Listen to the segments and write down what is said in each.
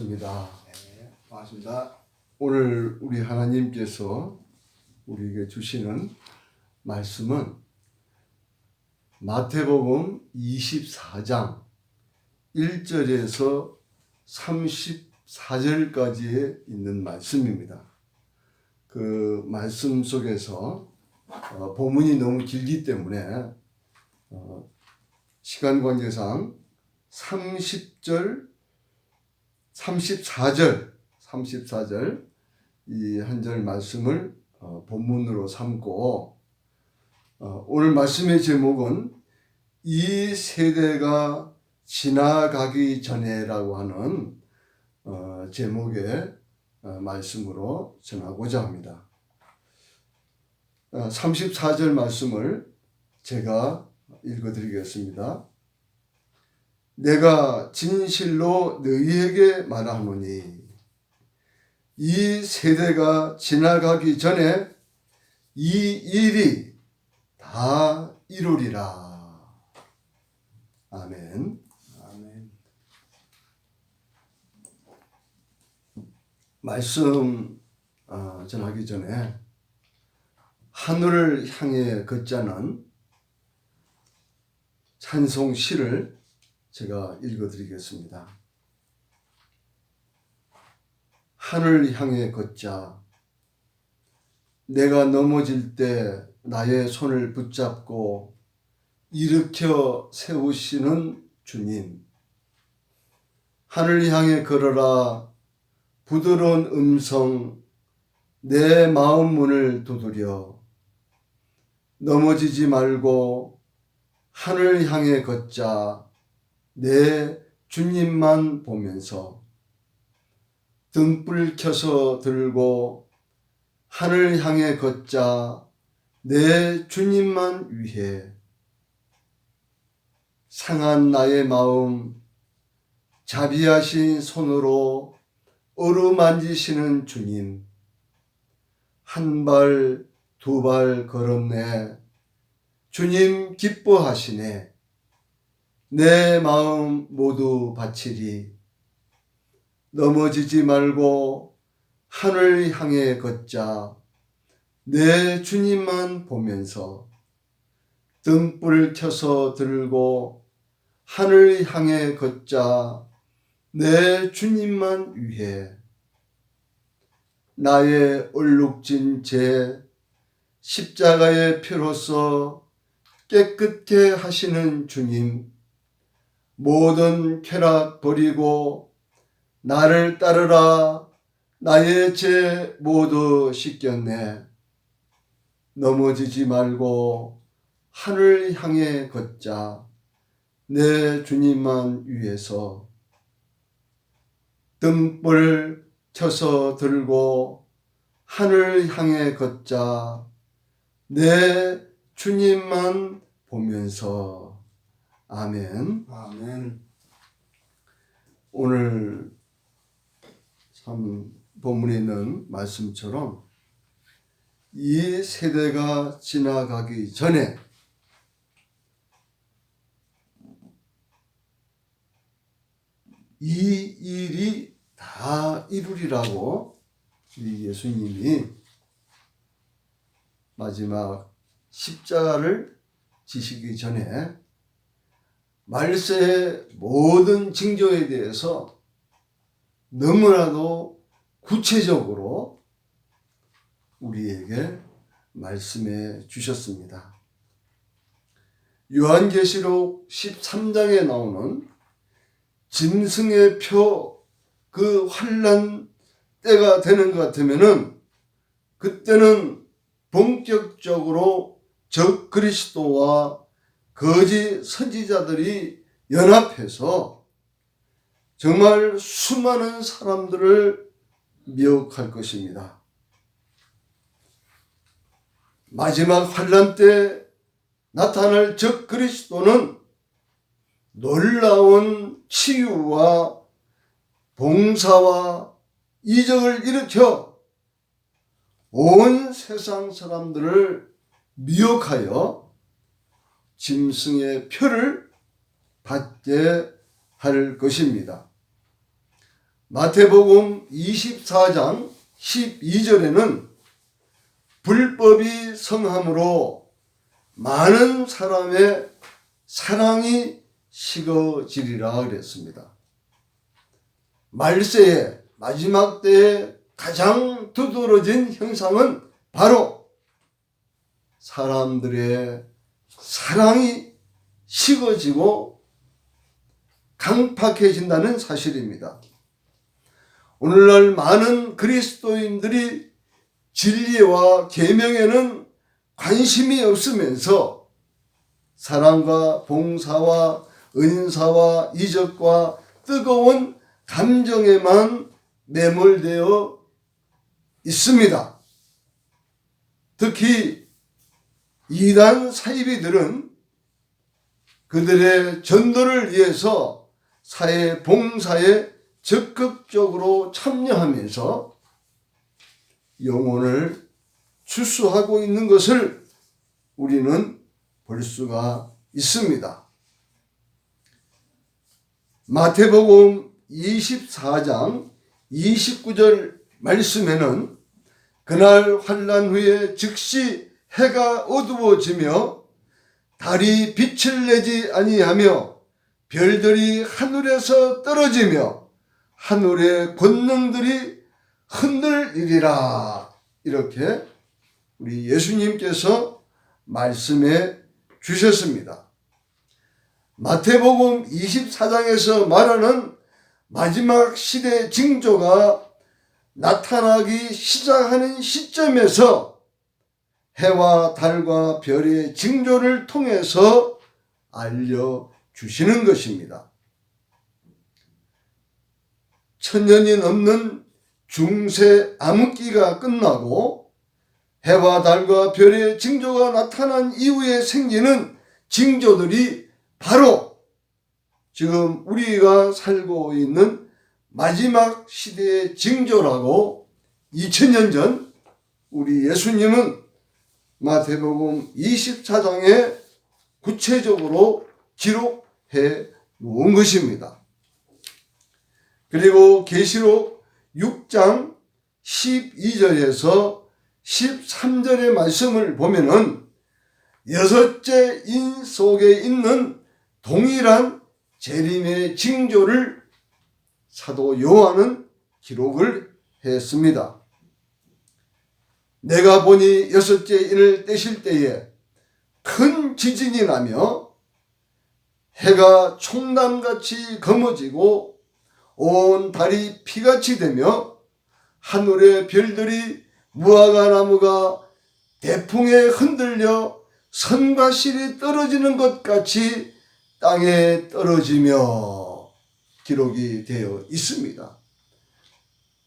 반갑습니다. 네, 반갑습니다. 오늘 우리 하나님께서 우리에게 주시는 말씀은 마태복음 24장 1절에서 34절까지에 있는 말씀입니다. 그 말씀 속에서 본문이 너무 길기 때문에 시간 관계상 34절 이 한 절 말씀을 본문으로 삼고 오늘 말씀의 제목은 이 세대가 지나가기 전에라고 하는 제목의 말씀으로 전하고자 합니다. 34절 말씀을 제가 읽어드리겠습니다. 내가 진실로 너희에게 말하노니 이 세대가 지나가기 전에 이 일이 다 이루리라. 아멘. 아멘. 말씀 전하기 전에 하늘을 향해 걷자는 찬송 시를 제가 읽어드리겠습니다. 하늘 향해 걷자. 내가 넘어질 때 나의 손을 붙잡고 일으켜 세우시는 주님. 하늘 향해 걸어라. 부드러운 음성 내 마음 문을 두드려. 넘어지지 말고 하늘 향해 걷자. 내 주님만 보면서 등불 켜서 들고 하늘 향해 걷자. 내 주님만 위해 상한 나의 마음 자비하신 손으로 어루만지시는 주님. 한 발, 두 발 걸었네. 주님 기뻐하시네. 내 마음 모두 바치리. 넘어지지 말고 하늘 향해 걷자. 내 주님만 보면서 등불을 켜서 들고 하늘 향해 걷자. 내 주님만 위해 나의 얼룩진 죄 십자가의 피로써 깨끗게 하시는 주님. 모든 쾌락 버리고 나를 따르라. 나의 죄 모두 씻겼네. 넘어지지 말고 하늘 향해 걷자. 내 주님만 위해서 등불 켜서 들고 하늘 향해 걷자. 내 주님만 보면서. 아멘. 아멘. 오늘 참 본문에 있는 말씀처럼 이 세대가 지나가기 전에 이 일이 다 이루리라고 예수님이 마지막 십자가를 지시기 전에 말세의 모든 징조에 대해서 너무나도 구체적으로 우리에게 말씀해 주셨습니다. 요한계시록 13장에 나오는 짐승의 표 그 환난 때가 되는 것 같으면은 그때는 본격적으로 적 그리스도와 거짓 선지자들이 연합해서 정말 수많은 사람들을 미혹할 것입니다. 마지막 환난 때 나타날 적 그리스도는 놀라운 치유와 봉사와 이적을 일으켜 온 세상 사람들을 미혹하여 짐승의 표를 받게 할 것입니다. 마태복음 24장 12절에는 불법이 성함으로 많은 사람의 사랑이 식어지리라 그랬습니다. 말세의 마지막 때에 가장 두드러진 형상은 바로 사람들의 사랑이 식어지고 강팍해진다는 사실입니다. 오늘날 많은 그리스도인들이 진리와 계명에는 관심이 없으면서 사랑과 봉사와 은사와 이적과 뜨거운 감정에만 매몰되어 있습니다. 특히 이단 사이비들은 그들의 전도를 위해서 사회 봉사에 적극적으로 참여하면서 영혼을 추수하고 있는 것을 우리는 볼 수가 있습니다. 마태복음 24장 29절 말씀에는 그날 환난 후에 즉시 해가 어두워지며 달이 빛을 내지 아니하며 별들이 하늘에서 떨어지며 하늘의 권능들이 흔들리리라. 이렇게 우리 예수님께서 말씀해 주셨습니다. 마태복음 24장에서 말하는 마지막 시대 징조가 나타나기 시작하는 시점에서 해와 달과 별의 징조를 통해서 알려주시는 것입니다. 천년이 넘는 중세 암흑기가 끝나고 해와 달과 별의 징조가 나타난 이후에 생기는 징조들이 바로 지금 우리가 살고 있는 마지막 시대의 징조라고 2000년 전 우리 예수님은 마태복음 24장에 구체적으로 기록해 놓은 것입니다. 그리고 계시록 6장 12절에서 13절의 말씀을 보면은 여섯째 인 속에 있는 동일한 재림의 징조를 사도 요한은 기록을 했습니다. 내가 보니 여섯째 인을 떼실 때에 큰 지진이 나며 해가 총남같이 검어지고 온 달이 피같이 되며 하늘의 별들이 무화과 나무가 대풍에 흔들려 선과 실이 떨어지는 것 같이 땅에 떨어지며 기록이 되어 있습니다.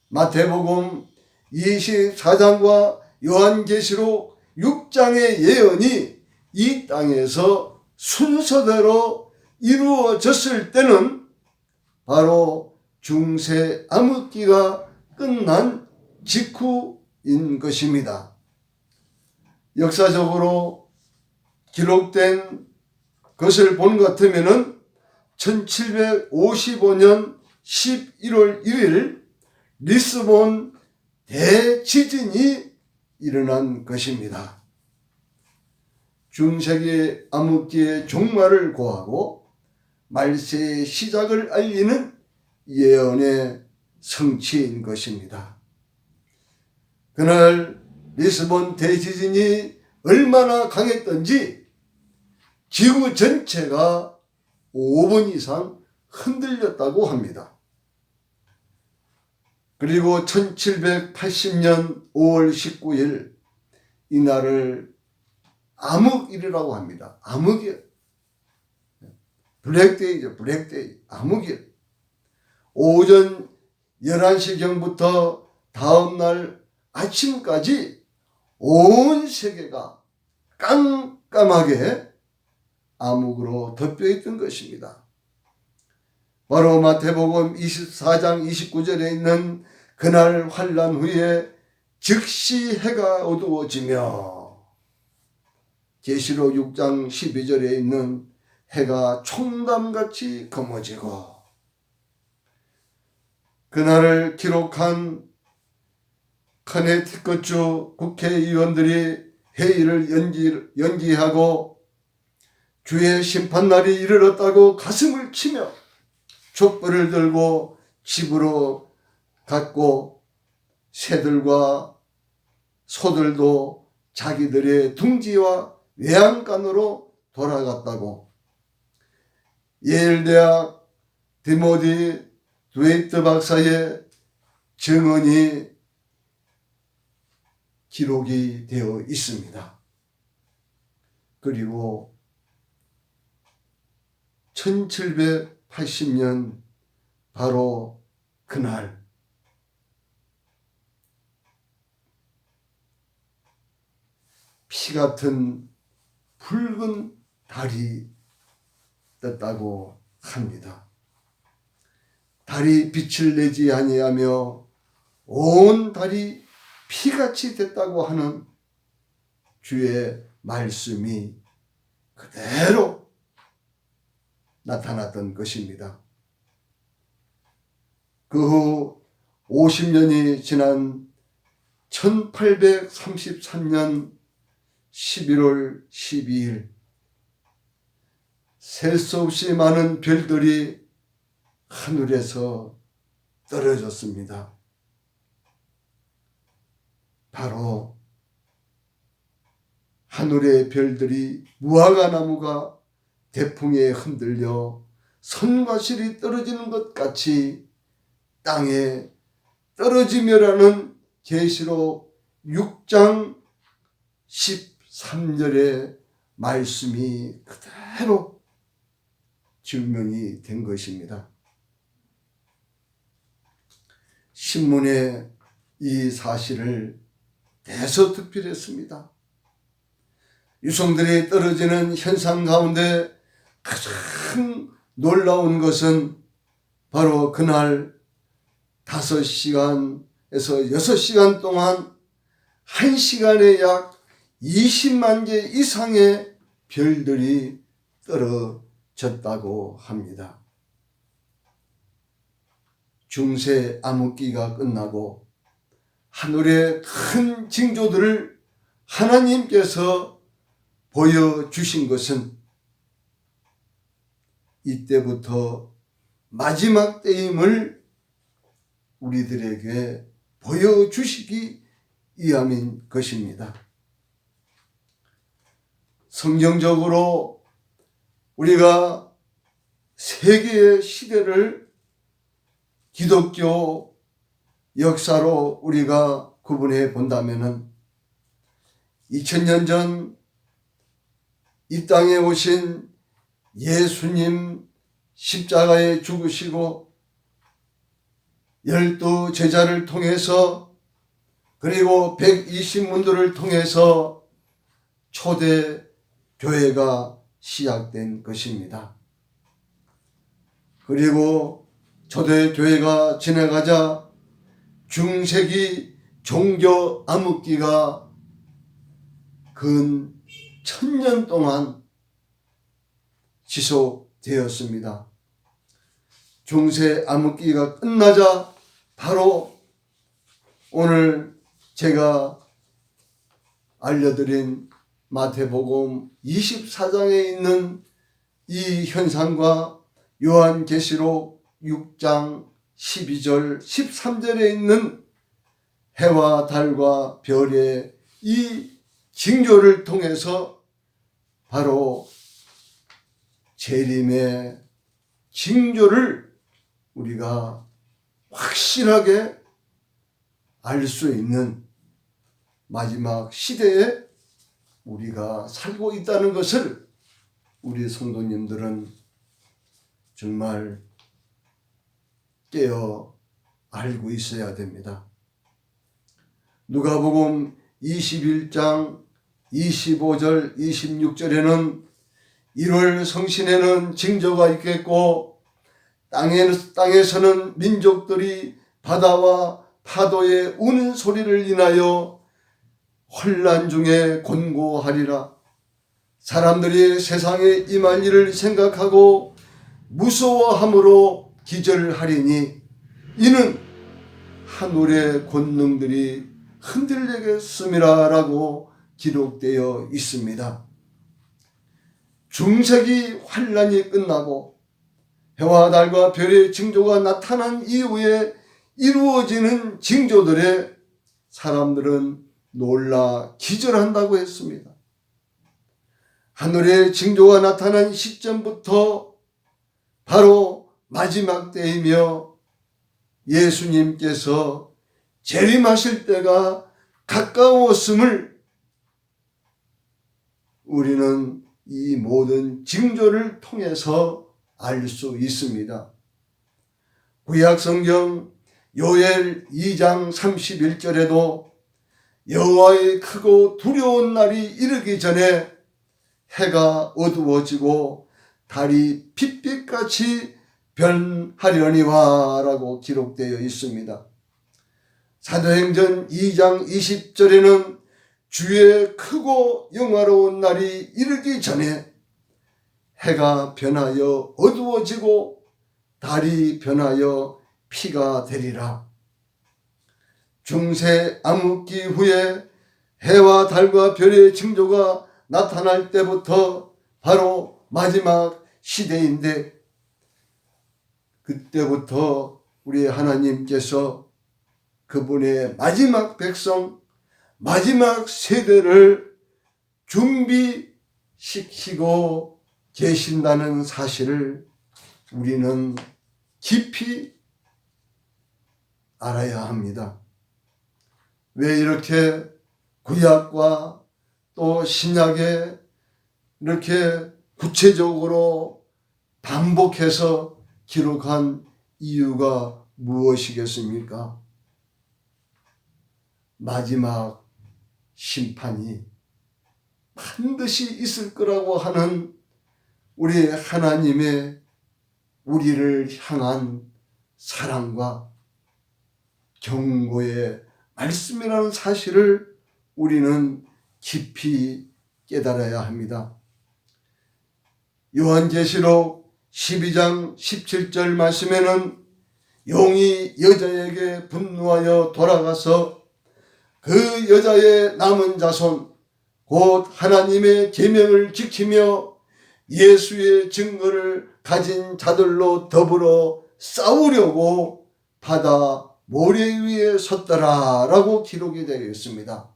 마태복음 24장과 요한계시록 6장의 예언이 이 땅에서 순서대로 이루어졌을 때는 바로 중세 암흑기가 끝난 직후인 것입니다. 역사적으로 기록된 것을 본 것 같으면은 1755년 11월 1일 리스본 대지진이 일어난 것입니다. 중세기 암흑기의 종말을 고하고 말세의 시작을 알리는 예언의 성취인 것입니다. 그날 리스본 대지진이 얼마나 강했던지 지구 전체가 5분 이상 흔들렸다고 합니다. 그리고 1780년 5월 19일 이날을 암흑일이라고 합니다. 암흑일. 블랙데이죠. 블랙데이. 암흑일. 오전 11시경부터 다음날 아침까지 온 세계가 깜깜하게 암흑으로 덮여있던 것입니다. 바로 마태복음 24장 29절에 있는 그날 환난 후에 즉시 해가 어두워지며 계시록 6장 12절에 있는 해가 총담같이 검어지고 그날을 기록한 커네티컷주 국회의원들이 회의를 연기하고 주의 심판날이 이르렀다고 가슴을 치며 촛불을 들고 집으로 갔고 새들과 소들도 자기들의 둥지와 외양간으로 돌아갔다고 예일대학 디모디 드웨이트 박사의 증언이 기록이 되어 있습니다. 그리고 1780년 바로 그날 피 같은 붉은 달이 떴다고 합니다. 달이 빛을 내지 아니하며 온 달이 피같이 됐다고 하는 주의 말씀이 그대로 나타났던 것입니다. 그 후 50년이 지난 1833년 11월 12일 셀 수 없이 많은 별들이 하늘에서 떨어졌습니다. 바로 하늘의 별들이 무화과나무가 대풍에 흔들려 선과실이 떨어지는 것 같이 땅에 떨어지며라는 계시록 6장 13절의 말씀이 그대로 증명이 된 것입니다. 신문에 이 사실을 대서특필했습니다. 유성들이 떨어지는 현상 가운데 가장 놀라운 것은 바로 그날 5시간에서 6시간 동안 1시간에 약 20만 개 이상의 별들이 떨어졌다고 합니다. 중세 암흑기가 끝나고 하늘의 큰 징조들을 하나님께서 보여주신 것은 이때부터 마지막 때임을 우리들에게 보여주시기 위함인 것입니다. 성경적으로 우리가 세계의 시대를 기독교 역사로 우리가 구분해 본다면은 2000년 전 이 땅에 오신 예수님 십자가에 죽으시고 12 제자를 통해서 그리고 120문들을 통해서 초대 교회가 시작된 것입니다. 그리고 초대 교회가 지나가자 중세기 종교 암흑기가 근 1000년 동안 지속되었습니다. 중세 암흑기가 끝나자 바로 오늘 제가 알려드린 마태복음 24장에 있는 이 현상과 요한계시록 6장 12절 13절에 있는 해와 달과 별의 이 징조를 통해서 바로 재림의 징조를 우리가 확실하게 알 수 있는 마지막 시대에 우리가 살고 있다는 것을 우리 성도님들은 정말 깨어 알고 있어야 됩니다. 누가복음 21장 25절 26절에는 1월 성신에는 징조가 있겠고 땅에서는 민족들이 바다와 파도의 우는 소리를 인하여 혼란 중에 곤고하리라. 사람들이 세상에 임할 일을 생각하고 무서워함으로 기절하리니 이는 하늘의 권능들이 흔들리겠음이라라고 기록되어 있습니다. 중세기 환란이 끝나고 해와 달과 별의 징조가 나타난 이후에 이루어지는 징조들에 사람들은 놀라 기절한다고 했습니다. 하늘의 징조가 나타난 시점부터 바로 마지막 때이며 예수님께서 재림하실 때가 가까웠음을 우리는 이 모든 징조를 통해서 알 수 있습니다. 구약성경 요엘 2장 31절에도 여호와의 크고 두려운 날이 이르기 전에 해가 어두워지고 달이 핏빛같이 변하려니와 라고 기록되어 있습니다. 사도행전 2장 20절에는 주의 크고 영화로운 날이 이르기 전에 해가 변하여 어두워지고 달이 변하여 피가 되리라. 중세 암흑기 후에 해와 달과 별의 징조가 나타날 때부터 바로 마지막 시대인데, 그때부터 우리 하나님께서 그분의 마지막 백성, 마지막 세대를 준비시키고 계신다는 사실을 우리는 깊이 알아야 합니다. 왜 이렇게 구약과 또 신약에 이렇게 구체적으로 반복해서 기록한 이유가 무엇이겠습니까? 마지막 심판이 반드시 있을 거라고 하는 우리 하나님의 우리를 향한 사랑과 경고의 말씀이라는 사실을 우리는 깊이 깨달아야 합니다. 요한계시록 12장 17절 말씀에는 용이 여자에게 분노하여 돌아가서 그 여자의 남은 자손 곧 하나님의 계명을 지키며 예수의 증거를 가진 자들로 더불어 싸우려고 바다 모래 위에 섰더라 라고 기록이 되어 있습니다.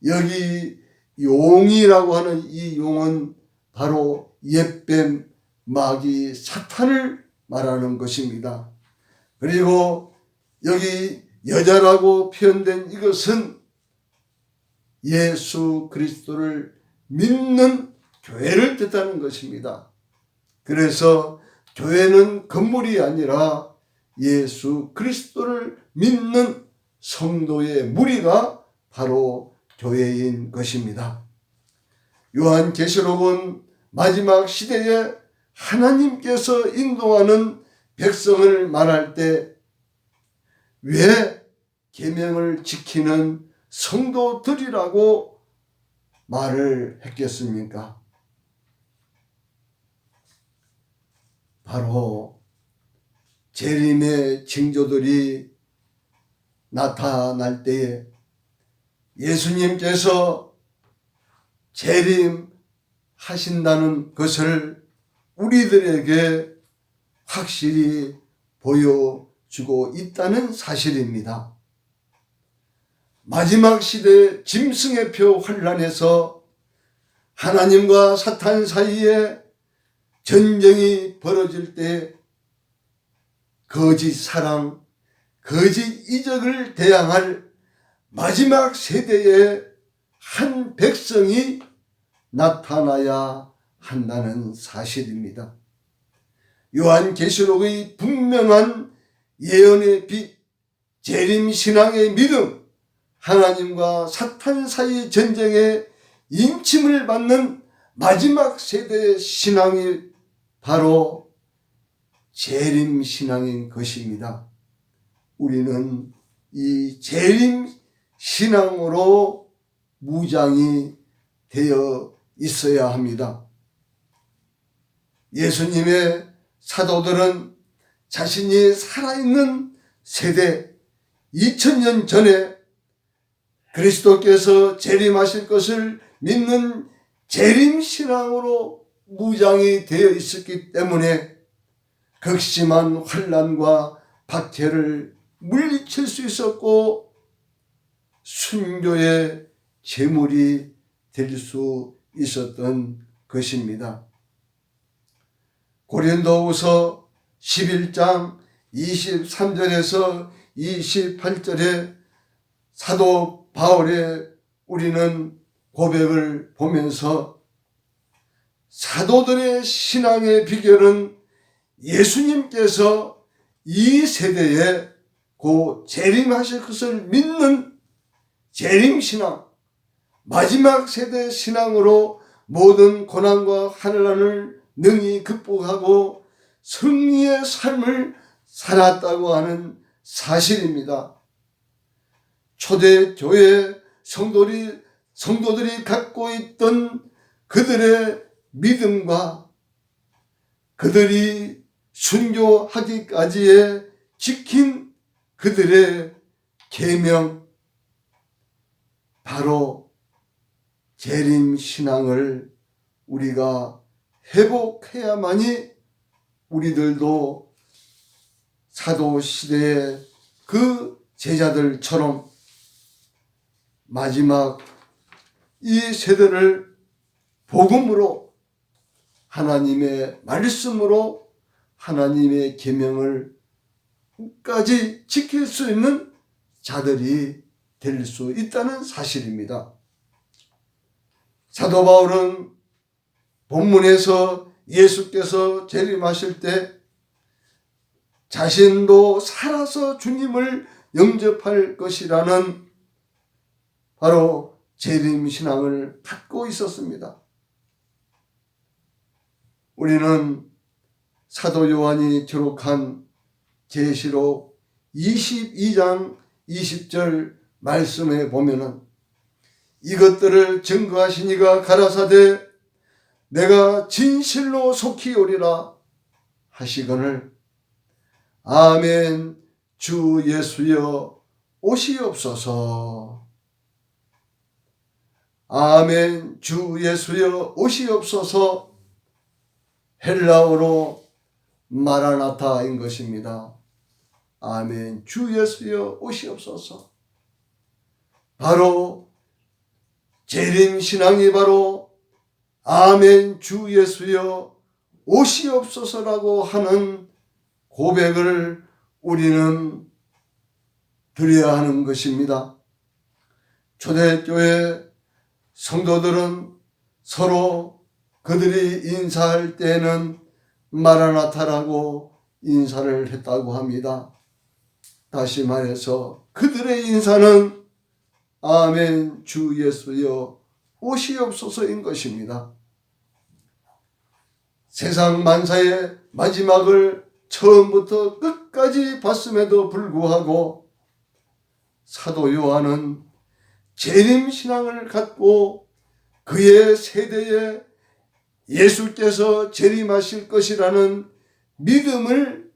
여기 용이라고 하는 이 용은 바로 옛뱀, 마귀, 사탄을 말하는 것입니다. 그리고 여기 여자라고 표현된 이것은 예수 그리스도를 믿는 교회를 뜻하는 것입니다. 그래서 교회는 건물이 아니라 예수 그리스도를 믿는 성도의 무리가 바로 교회인 것입니다. 요한계시록은 마지막 시대에 하나님께서 인도하는 백성을 말할 때 왜 계명을 지키는 성도들이라고 말을 했겠습니까? 바로 재림의 징조들이 나타날 때에 예수님께서 재림하신다는 것을 우리들에게 확실히 보여주고 있다는 사실입니다. 마지막 시대 짐승의 표 환란에서 하나님과 사탄 사이에 전쟁이 벌어질 때 거짓 사랑, 거짓 이적을 대항할 마지막 세대의 한 백성이 나타나야 한다는 사실입니다. 요한계시록의 분명한 예언의 빛, 재림신앙의 믿음, 하나님과 사탄 사이의 전쟁에 인침을 받는 마지막 세대의 신앙이 바로 재림신앙인 것입니다. 우리는 이 재림신앙으로 무장이 되어 있어야 합니다. 예수님의 사도들은 자신이 살아있는 세대 2000년 전에 그리스도께서 재림하실 것을 믿는 재림신앙으로 무장이 되어 있었기 때문에 극심한 환난과 박해를 물리칠 수 있었고 순교의 제물이 될 수 있었던 것입니다. 고린도후서 11장 23절에서 28절에 사도 바울의 우리는 고백을 보면서 사도들의 신앙의 비결은 예수님께서 이 세대에 곧 재림하실 것을 믿는 재림신앙, 마지막 세대 신앙으로 모든 고난과 환난을 능히 극복하고 승리의 삶을 살았다고 하는 사실입니다. 초대교회 성도들이 갖고 있던 그들의 믿음과 그들이 순교하기까지에 지킨 그들의 계명, 바로 재림신앙을 우리가 회복해야만이 우리들도 사도시대의 그 제자들처럼 마지막 이 세대를 복음으로 하나님의 말씀으로 하나님의 계명을 끝까지 지킬 수 있는 자들이 될 수 있다는 사실입니다. 사도 바울은 본문에서 예수께서 재림하실 때 자신도 살아서 주님을 영접할 것이라는 바로 재림신앙을 갖고 있었습니다. 우리는 사도 요한이 기록한 계시록 22장 20절 말씀에 보면은 이것들을 증거하시니가 가라사대 내가 진실로 속히 오리라 하시거늘 아멘 주 예수여 오시옵소서. 아멘 주 예수여 오시옵소서. 헬라어로 마라나타인 것입니다. 아멘 주 예수여 오시옵소서. 바로 재림신앙이 바로 아멘 주 예수여 오시옵소서라고 하는 고백을 우리는 드려야 하는 것입니다. 초대교회 성도들은 서로 그들이 인사할 때에는 마라나타라고 인사를 했다고 합니다. 다시 말해서 그들의 인사는 아멘 주 예수여 오시옵소서인 것입니다. 세상 만사의 마지막을 처음부터 끝까지 봤음에도 불구하고 사도 요한은 재림신앙을 갖고 그의 세대에 예수께서 재림하실 것이라는 믿음을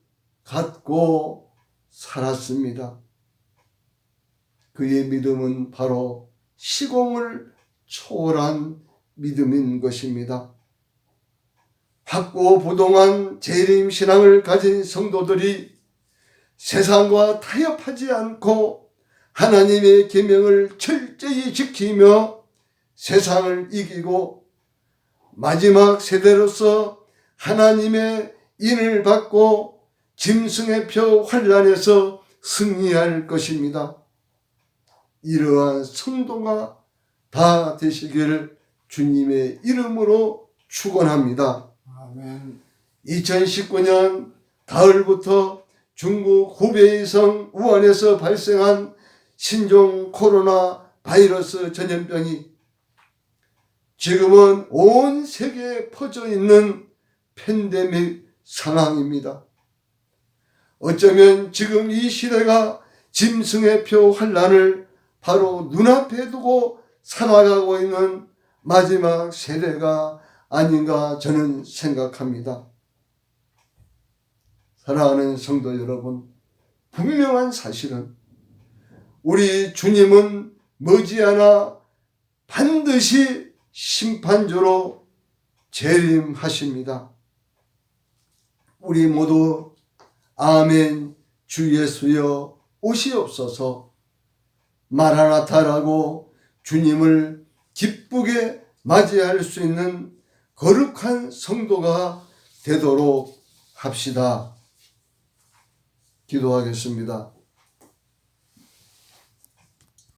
갖고 살았습니다. 그의 믿음은 바로 시공을 초월한 믿음인 것입니다. 확고부동한 재림신앙을 가진 성도들이 세상과 타협하지 않고 하나님의 계명을 철저히 지키며 세상을 이기고 마지막 세대로서 하나님의 인을 받고 짐승의 표 환란에서 승리할 것입니다. 이러한 성도가 다 되시기를 주님의 이름으로 축원합니다. 아멘. 2019년 가을부터 중국 후베이성 우한에서 발생한 신종 코로나 바이러스 전염병이 지금은 온 세계에 퍼져 있는 팬데믹 상황입니다. 어쩌면 지금 이 시대가 짐승의 표 환란을 바로 눈앞에 두고 살아가고 있는 마지막 세대가 아닌가 저는 생각합니다. 사랑하는 성도 여러분, 분명한 사실은 우리 주님은 머지않아 반드시 심판조로 재림하십니다. 우리 모두 아멘 주 예수여 오시옵소서 마라나타라고 주님을 기쁘게 맞이할 수 있는 거룩한 성도가 되도록 합시다. 기도하겠습니다.